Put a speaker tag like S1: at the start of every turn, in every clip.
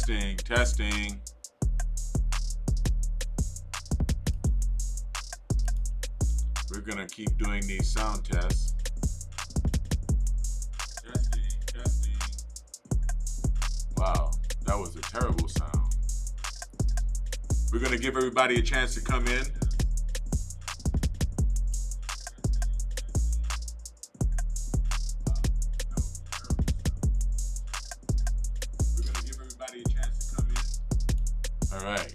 S1: Testing, testing. We're gonna keep doing these sound tests. Testing, testing. Wow, that was a terrible sound. We're gonna give everybody a chance to come in. All right.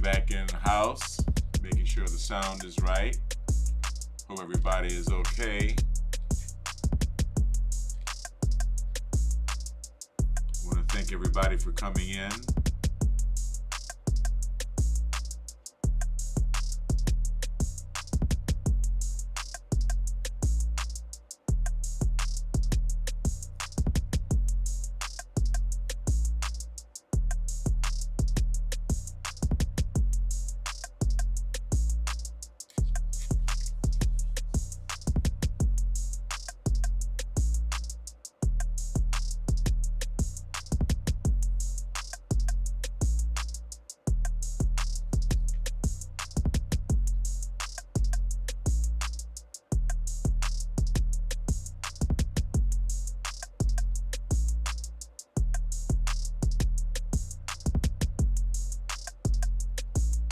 S1: Back in the house, making sure the sound is right. Hope everybody is okay. I want to thank everybody for coming in.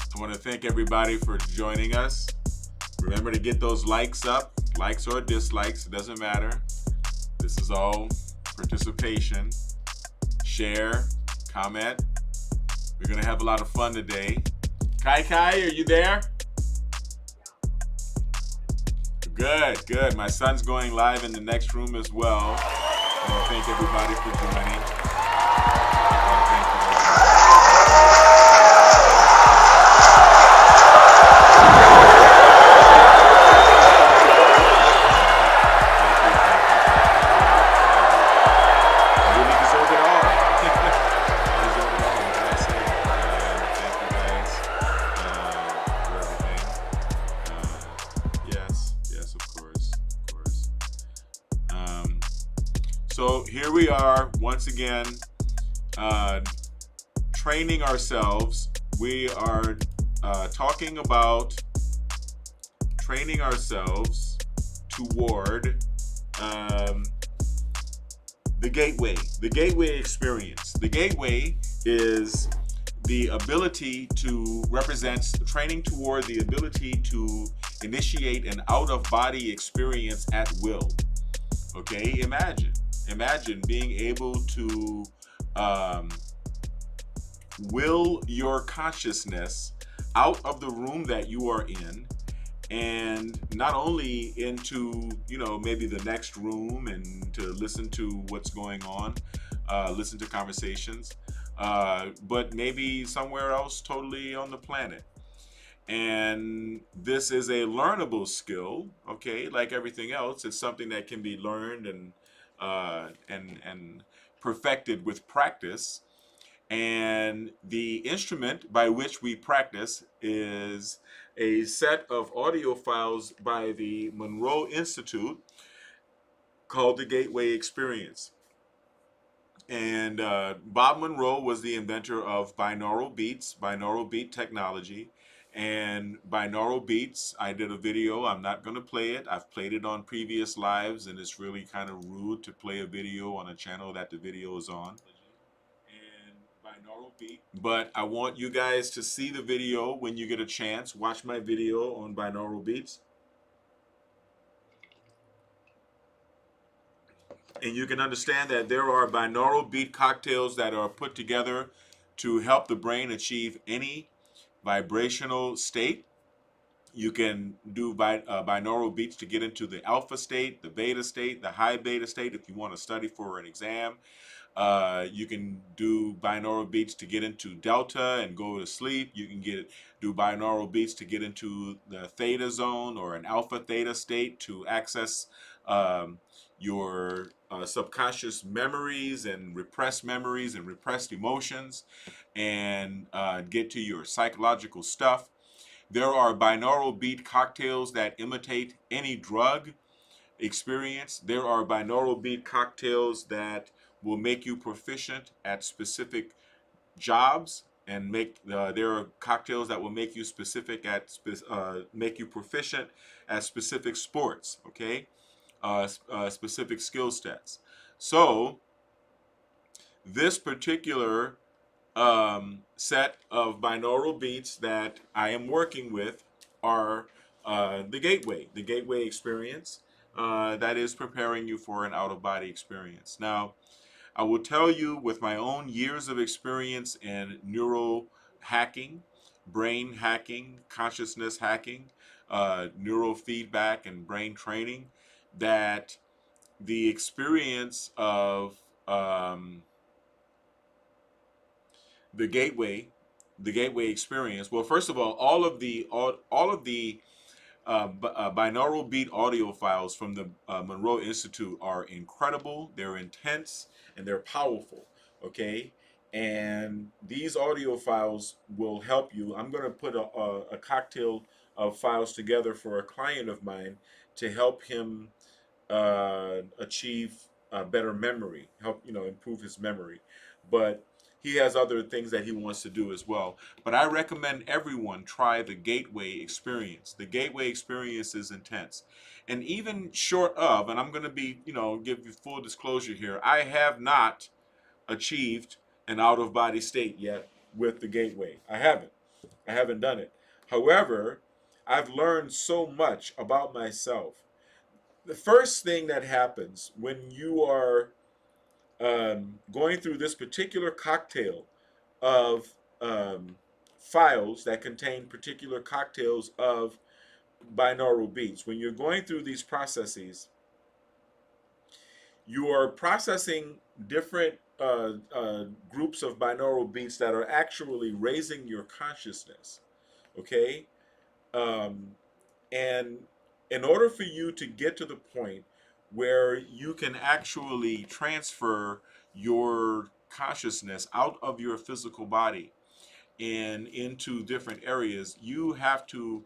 S1: I want to thank everybody for joining us. Remember to get those likes up, likes or dislikes, it doesn't matter. This is all participation. Share, comment. We're going to have a lot of fun today. Kai, are you there? Good, good. My son's going live in the next room as well. I want to thank everybody for joining. Thank you. So here we are once again, training ourselves. We are talking about training ourselves toward the gateway experience. The gateway is the ability to represents training toward the ability to initiate an out-of-body experience at will. Okay, imagine being able to will your consciousness out of the room that you are in and not only into, you know, maybe the next room and to listen to what's going on, listen to conversations, but maybe somewhere else totally on the planet. And this is a learnable skill, okay? Like everything else, it's something that can be learned and perfected with practice. And the instrument by which we practice is a set of audio files by the Monroe Institute called the Gateway Experience. And Bob Monroe was the inventor of binaural beats, binaural beat technology. And binaural beats, I did a video. I'm not going to play it. I've played it on previous lives, and it's really kind of rude to play a video on a channel that the video is on. And binaural beat. But I want you guys to see the video when you get a chance. Watch my video on binaural beats. And you can understand that there are binaural beat cocktails that are put together to help the brain achieve any vibrational state. You can do binaural beats to get into the alpha state, the beta state, the high beta state if you want to study for an exam. You can do binaural beats to get into delta and go to sleep. You can do binaural beats to get into the theta zone or an alpha theta state to access your subconscious memories and repressed emotions, and get to your psychological stuff. There are binaural beat cocktails that imitate any drug experience. There are binaural beat cocktails that will make you proficient at specific jobs, and there are cocktails that will make you make you proficient at specific sports. Okay, specific skill sets. So this particular set of binaural beats that I am working with are the gateway experience, that is preparing you for an out-of-body experience. Now, I will tell you, with my own years of experience in neuro hacking, brain hacking, consciousness hacking, neurofeedback, and brain training, that the experience of the gateway, the gateway experience. Well, first of all of the binaural beat audio files from the Monroe Institute are incredible. They're intense and they're powerful. Okay, and these audio files will help you. I'm going to put a cocktail of files together for a client of mine to help him achieve better memory, help improve his memory. But he has other things that he wants to do as well. But I recommend everyone try the Gateway experience. The Gateway experience is intense. And even short of, and I'm going to be, give you full disclosure here, I have not achieved an out of body state yet with the Gateway. I haven't. I haven't done it. However, I've learned so much about myself. The first thing that happens when you are going through this particular cocktail of files that contain particular cocktails of binaural beats, when you're going through these processes, you are processing different groups of binaural beats that are actually raising your consciousness. Okay? And in order for you to get to the point where you can actually transfer your consciousness out of your physical body and into different areas, you have to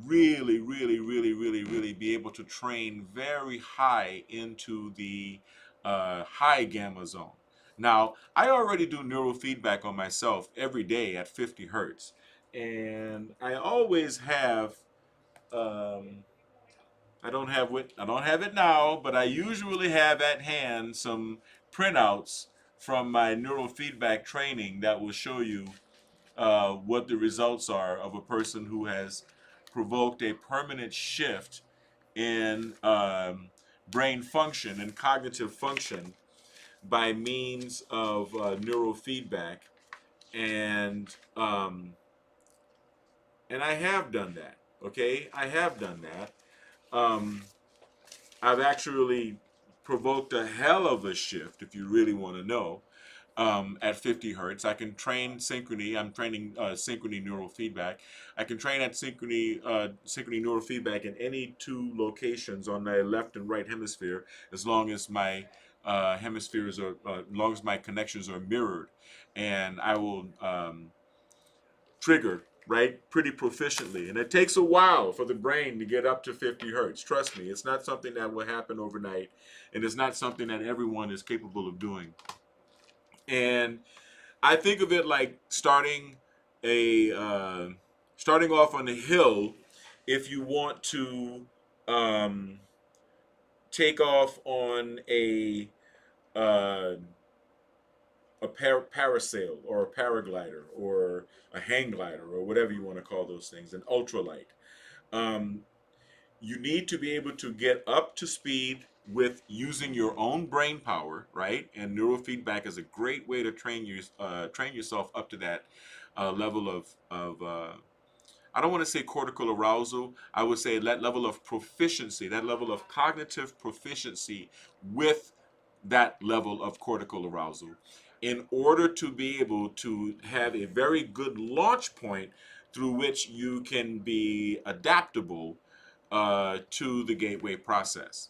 S1: really, really, really, really, really be able to train very high into the high gamma zone. Now, I already do neurofeedback on myself every day at 50 hertz, and I always have. I don't have it now, but I usually have at hand some printouts from my neurofeedback training that will show you what the results are of a person who has provoked a permanent shift in brain function and cognitive function by means of neurofeedback, and and I have done that. Okay, I have done that. Um, I've actually provoked a hell of a shift, if you really want to know, at 50 hertz. I can train synchrony. I'm training synchrony neurofeedback. I can train at synchrony neurofeedback in any two locations on the left and right hemisphere, as long as my hemispheres are, as long as my connections are mirrored, and I will trigger right pretty proficiently. And it takes a while for the brain to get up to 50 hertz. Trust me, it's not something that will happen overnight, and it's not something that everyone is capable of doing. And I think of it like a starting off on a hill. If you want to um, take off on uh, parasail or a paraglider or a hang glider or whatever you want to call those things, an ultralight. Um, you need to be able to get up to speed with using your own brain power, right? And neurofeedback is a great way to train yourself up to that level of I don't want to say cortical arousal. I would say that level of proficiency, that level of cognitive proficiency with that level of cortical arousal, in order to be able to have a very good launch point through which you can be adaptable to the gateway process.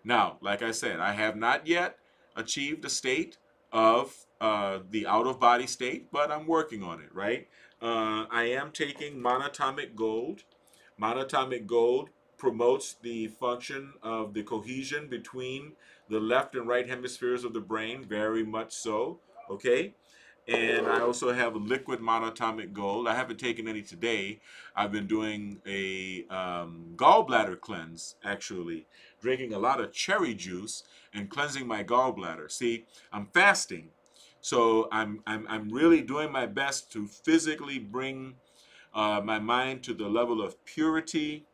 S1: Now, like I said, I have not yet achieved a state of the out of body state, but I'm working on it, right? I am taking monatomic gold. Monatomic gold promotes the function of the cohesion between the left and right hemispheres of the brain, very much so, okay? And I also have liquid monatomic gold. I haven't taken any today. I've been doing a gallbladder cleanse, actually, drinking a lot of cherry juice and cleansing my gallbladder. See, I'm fasting, so I'm really doing my best to physically bring my mind to the level of purity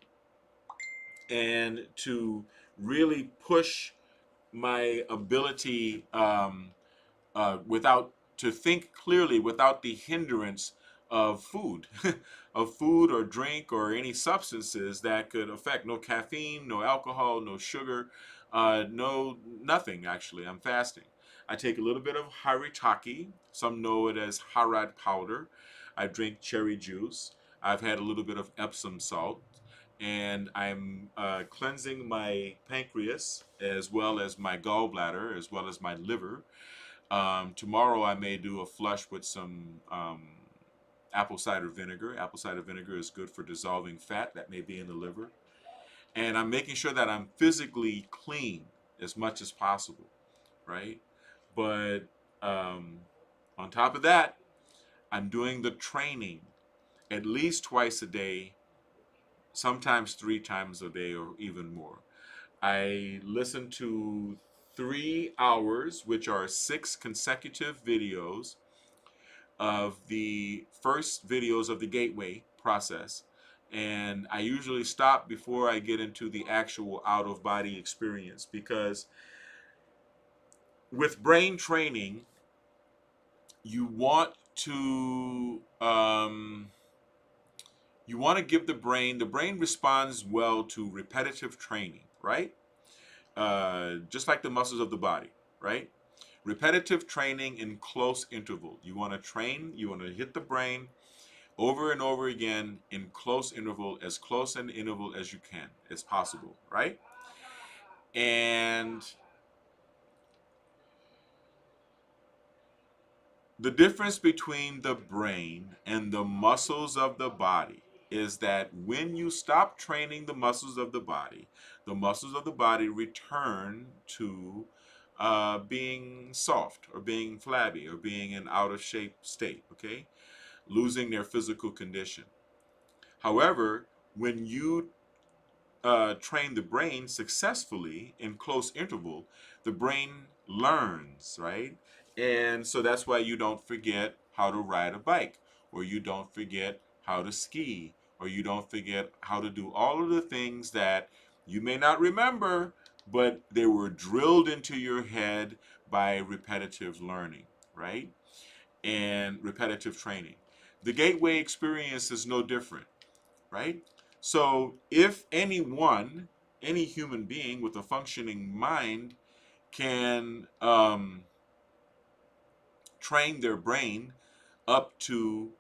S1: and to really push my ability without to think clearly without the hindrance of food, of food or drink or any substances that could affect. No caffeine, no alcohol, no sugar, no nothing. Actually, I'm fasting. I take a little bit of haritaki. Some know it as harad powder. I drink cherry juice. I've had a little bit of Epsom salt, and I'm cleansing my pancreas as well as my gallbladder as well as my liver. Tomorrow I may do a flush with some apple cider vinegar. Apple cider vinegar is good for dissolving fat that may be in the liver. And I'm making sure that I'm physically clean as much as possible, right? But um, on top of that, I'm doing the training at least twice a day, sometimes 3 times a day, or even more. I listen to 3 hours, which are 6 consecutive videos of the first videos of the gateway process. And I usually stop before I get into the actual out of body experience, because with brain training, you want to give the brain responds well to repetitive training, right? Just like the muscles of the body, right? Repetitive training in close interval. You want to train, you want to hit the brain over and over again in close interval, as close an interval as you can, as possible, right? And the difference between the brain and the muscles of the body is that when you stop training the muscles of the body return to being soft or being flabby or being in out of shape state, okay? Losing their physical condition. However, when you train the brain successfully in close interval, the brain learns, right? And so that's why you don't forget how to ride a bike, or you don't forget how to ski, or you don't forget how to do all of the things that you may not remember, but they were drilled into your head by repetitive learning, right? And repetitive training. The gateway experience is no different, right? So if anyone, any human being with a functioning mind can train their brain up to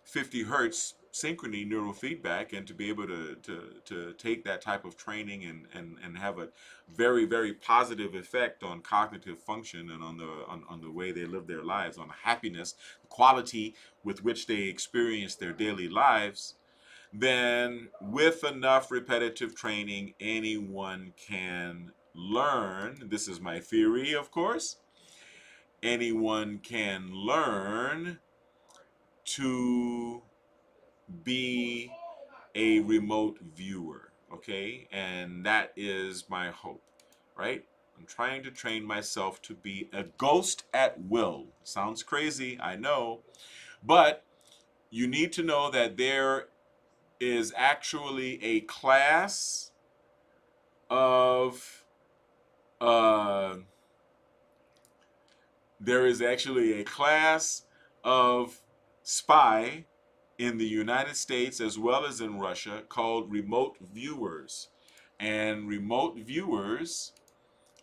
S1: 50 hertz synchrony neurofeedback, and to be able to take that type of training and have a very, very positive effect on cognitive function and on the way they live their lives, on happiness, quality with which they experience their daily lives, then with enough repetitive training, anyone can learn. This is my theory, of course. Anyone can learn to be a remote viewer, okay? And that is my hope, right? I'm trying to train myself to be a ghost at will. Sounds crazy, I know, but you need to know that there is actually a class of uh, there is actually a class of spy in the United States as well as in Russia called remote viewers. And remote viewers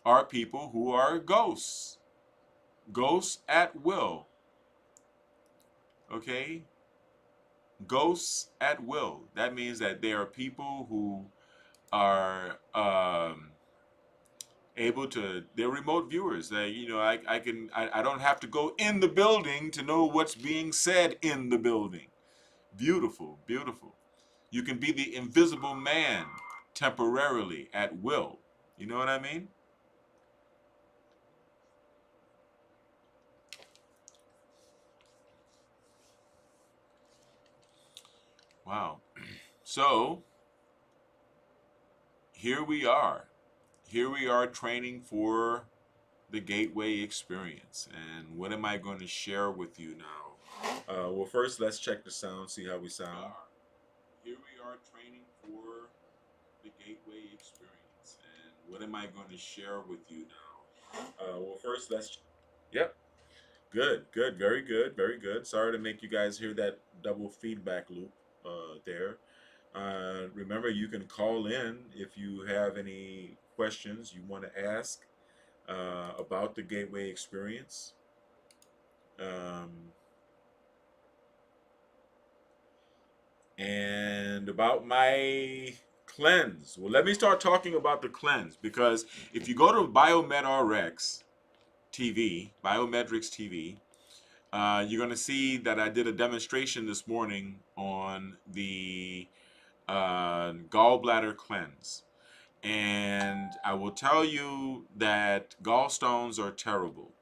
S1: are people who are ghosts, ghosts at will. Okay? Ghosts at will. That means that they are people who are able to, they're remote viewers. I don't have to go in the building to know what's being said in the building. Beautiful, beautiful. You can be the invisible man temporarily at will. You know what I mean? Wow. So here we are. Here we are training for the Gateway experience. And what am I going to share with you now? Well, first, let's check the sound, see how we sound. Here we are training for the Gateway experience. And what am I going to share with you now? Well, first, let's. Yep. Good, good, very good, very good. Sorry to make you guys hear that double feedback loop there. Remember, you can call in if you have any questions you want to ask about the Gateway experience. Um, and about my cleanse. Well, let me start talking about the cleanse, because if you go to BiomedRx TV, BiomedRx TV, you're going to see that I did a demonstration this morning on the gallbladder cleanse. And I will tell you that gallstones are terrible.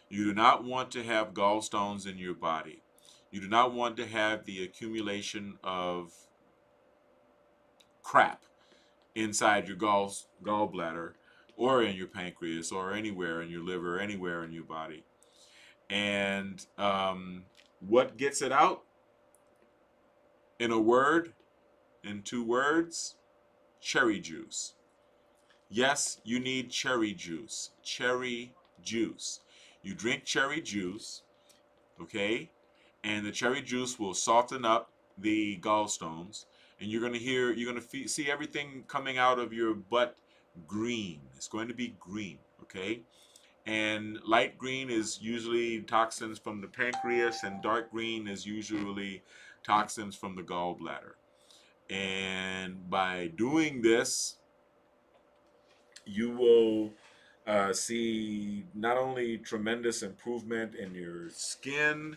S1: You do not want to have gallstones in your body. You do not want to have the accumulation of crap inside your gallbladder or in your pancreas or anywhere in your liver, anywhere in your body. And what gets it out? In a word, in 2 words, cherry juice. Yes, you need cherry juice. Cherry juice. You drink cherry juice, okay? And the cherry juice will soften up the gallstones, and you're going to see everything coming out of your butt green. It's going to be green, okay? And light green is usually toxins from the pancreas, and dark green is usually toxins from the gallbladder. And by doing this, you will see not only tremendous improvement in your skin,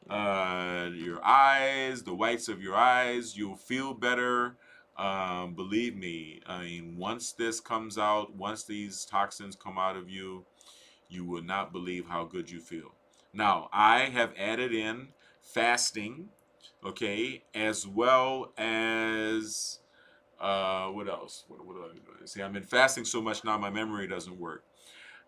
S1: your eyes, the whites of your eyes. You'll feel better. Believe me, I mean, once this comes out, once these toxins come out of you, you will not believe how good you feel. Now, I have added in fasting, okay, as well as what else? What do I do? See, I've been fasting so much now, my memory doesn't work.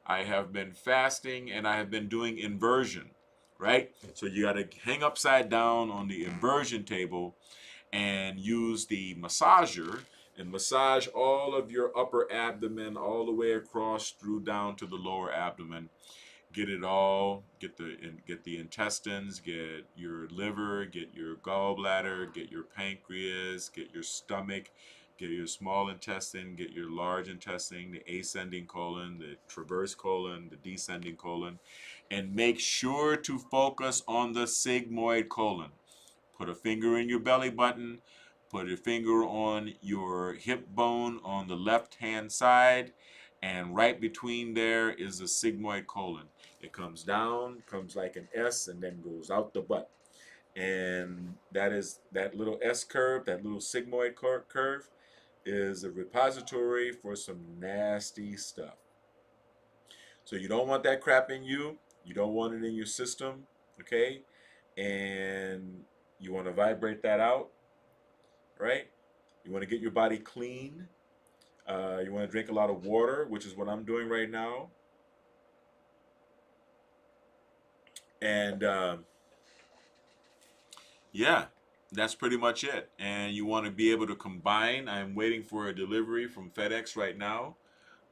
S1: I have been fasting and I have been doing inversion, right? So you got to hang upside down on the inversion table and use the massager and massage all of your upper abdomen all the way across through down to the lower abdomen. get it all, get the intestines, get your liver, get your gallbladder, get your pancreas, get your stomach, get your small intestine, get your large intestine, the ascending colon, the transverse colon, the descending colon, and make sure to focus on the sigmoid colon. Put a finger in your belly button, put a finger on your hip bone on the left hand side, and right between there is the sigmoid colon. It comes down, comes like an S, and then goes out the butt. And that is that little S curve, that little sigmoid curve, is a repository for some nasty stuff. So you don't want that crap in you. You don't want it in your system, okay? And you want to vibrate that out, right? You want to get your body clean. You want to drink a lot of water, which is what I'm doing right now. And yeah, that's pretty much it. And you want to be able to combine. I'm waiting for a delivery from FedEx right now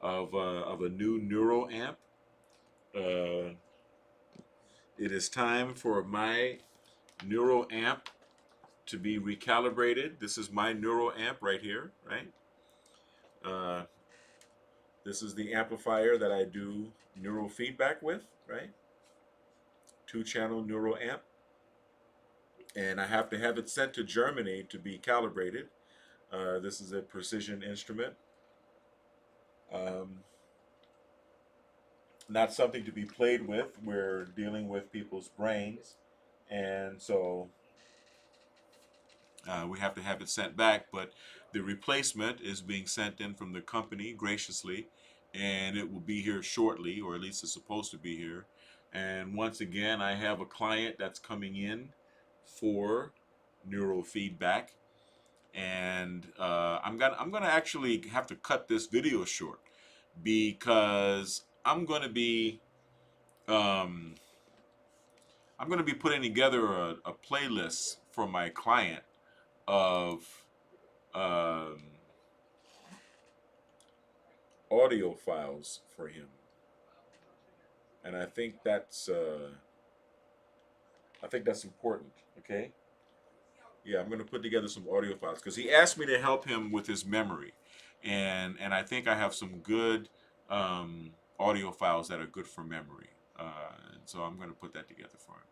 S1: of a new Neuro amp. It is time for my Neuro amp to be recalibrated. This is my Neuro amp right here, right? This is the amplifier that I do neurofeedback with, right? 2-channel Neuro amp. And I have to have it sent to Germany to be calibrated. This is a precision instrument. Not something to be played with. We're dealing with people's brains. And so we have to have it sent back. But the replacement is being sent in from the company graciously. And it will be here shortly, or at least it's supposed to be here. And once again, I have a client that's coming in for neurofeedback, and I'm gonna actually have to cut this video short because I'm gonna be putting together a playlist for my client of audio files for him, and I think that's important. Okay. Yeah, I'm going to put together some audio files because he asked me to help him with his memory, and I think I have some good audio files that are good for memory. So I'm going to put that together for him.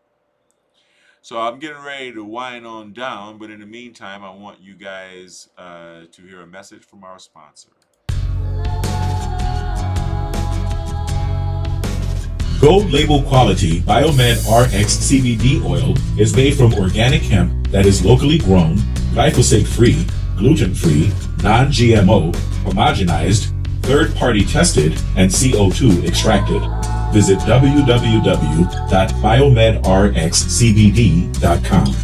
S1: So I'm getting ready to wind on down, but in the meantime, I want you guys to hear a message from our sponsor.
S2: Gold label quality BiomedRx CBD oil is made from organic hemp that is locally grown, glyphosate-free, gluten-free, non-GMO, homogenized, third-party tested, and CO2 extracted. Visit www.biomedrxcbd.com.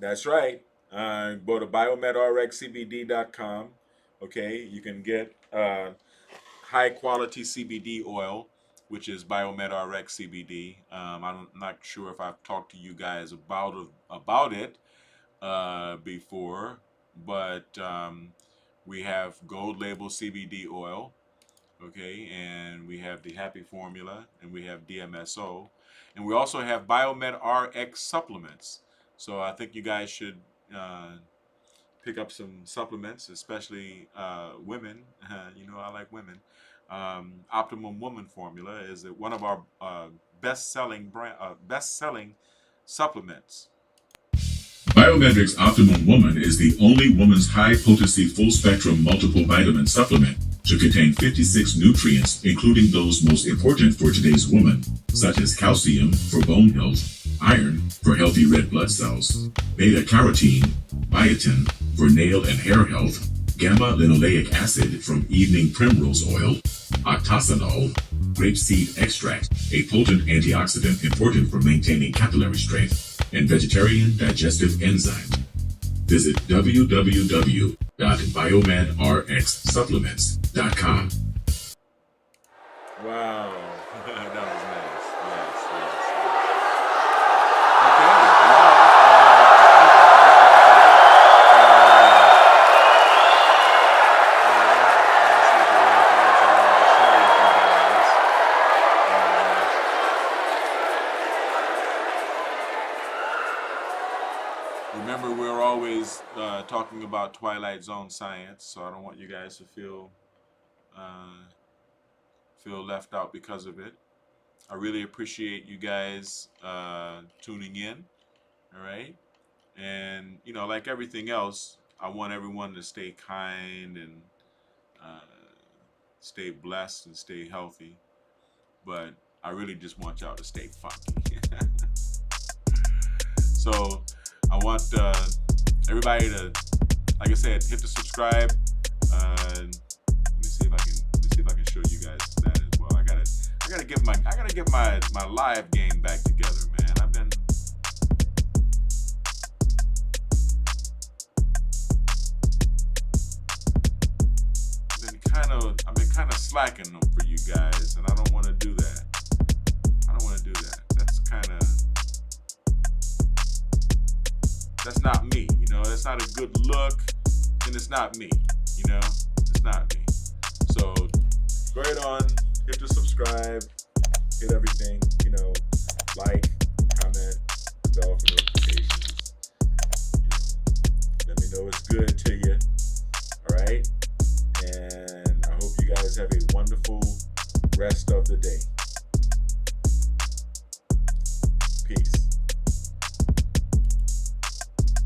S1: That's right. Go to biomedrxcbd.com. Okay, you can get high quality CBD oil, which is BiomedRx CBD. I'm not sure if I've talked to you guys about it before, but we have gold label CBD oil, okay, and we have the Happy Formula, and we have DMSO, and we also have BiomedRx Supplements. So I think you guys should pick up some supplements, especially women. You know, I like women. Optimum Woman Formula is one of our best-selling supplements.
S2: BiomedRx Optimum Woman is the only woman's high-potency full-spectrum multiple vitamin supplement to contain 56 nutrients, including those most important for today's woman, such as calcium for bone health, iron for healthy red blood cells, beta-carotene, biotin for nail and hair health, gamma-linoleic acid from evening primrose oil, octasanol, grapeseed extract, a potent antioxidant important for maintaining capillary strength, and vegetarian digestive enzymes. Visit www.biomedrxsupplements.com.
S1: Wow, that was nice. Yes, yes. Okay, about Twilight Zone science, so I don't want you guys to feel left out because of it. I really appreciate you guys tuning in. All right, and you know, like everything else, I want everyone to stay kind and stay blessed and stay healthy. But I really just want y'all to stay funky. So I want everybody to, like I said, hit the subscribe. Let me see if I can show you guys that as well. I gotta get my live game back together, man. I've been kind of slacking them for you guys, and I don't want to do that. That's not me, you know. That's not a good look, and it's not me, you know. It's not me. So go ahead on, hit the subscribe, hit everything, you know, like, comment, bell for notifications. You know, let me know it's good to you. All right, and I hope you guys have a wonderful rest of the day. Peace.